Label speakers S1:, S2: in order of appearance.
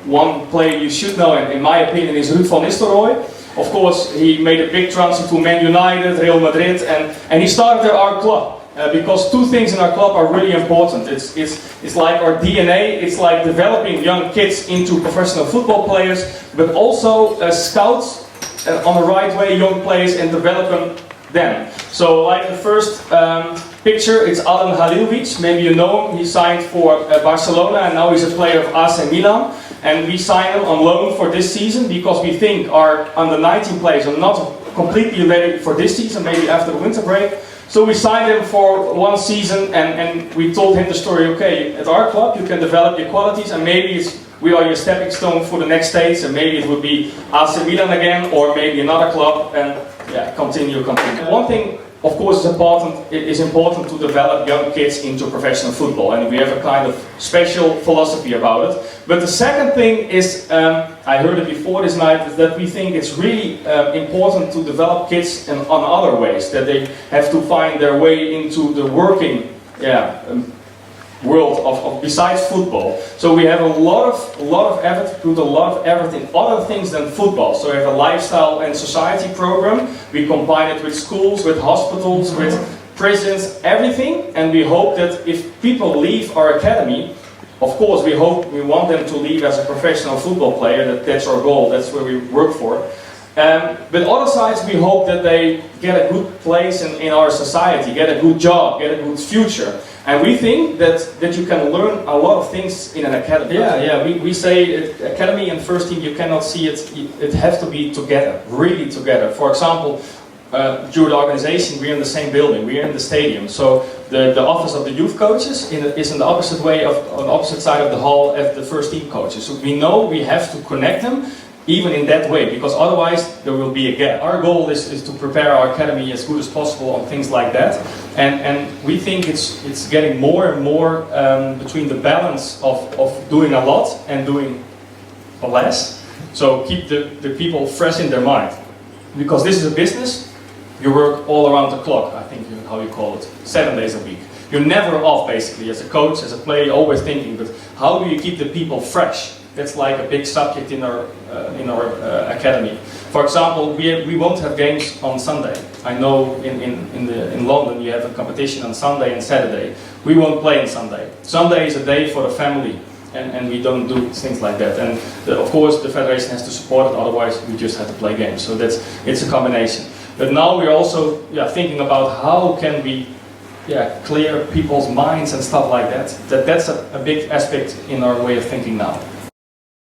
S1: one player you should know, in my opinion, is Ruud van Nistelrooy. Of course, he made a big transfer to Man United, Real Madrid, and he started at our club. Because two things in our club are really important. It's like our DNA, it's like developing young kids into professional football players, but also scouts on the right way young players and developing them. So like the first picture, it's Alen Halilovic, maybe you know him, he signed for Barcelona and now he's a player of AC Milan. And we signed him on loan for this season because we think our under 19 players are not completely ready for this season, maybe after the winter break. So we signed him for one season and we told him the story, okay, at our club you can develop your qualities and maybe we are your stepping stone for the next stage, and maybe it would be AC Milan again or maybe another club, and yeah, continue. One thing, of course, is important to develop young kids into professional football, and we have a kind of special philosophy about it. But the second thing is, I heard it before this night, is that we think it's really important to develop kids on other ways, that they have to find their way into the working world of besides football. So we have a lot of effort, put a lot of effort in other things than football. So we have a lifestyle and society program. We combine it with schools, with hospitals, with prisons, everything. And we hope that if people leave our academy, of course we want them to leave as a professional football player. That's our goal. That's where we work for. But other sides, we hope that they get a good place in our society, get a good job, get a good future. And we think that you can learn a lot of things in an academy. We say academy and first team, you cannot see it. It has to be together, really together. For example, during the organization, we're in the same building, we're in the stadium. So the office of the youth coaches is in the opposite way, on the opposite side of the hall as the first team coaches. So we know we have to connect them, even in that way, because otherwise there will be a gap. Our goal is to prepare our academy as good as possible on things like that, and we think it's getting more and more between the balance of doing a lot and doing less. So keep the people fresh in their mind, because this is a business. You work all around the clock, I think how you call it, 7 days a week. You're never off basically, as a coach, as a player, you're always thinking, but how do you keep the people fresh? That's like a big subject in our academy. For example, we won't have games on Sunday. I know in London you have a competition on Sunday and Saturday. We won't play on Sunday. Sunday is a day for the family, and we don't do things like that. And of course the federation has to support it, otherwise we just have to play games. So it's a combination. But now we're also thinking about how can we clear people's minds and stuff like that. That's a big aspect in our way of thinking now.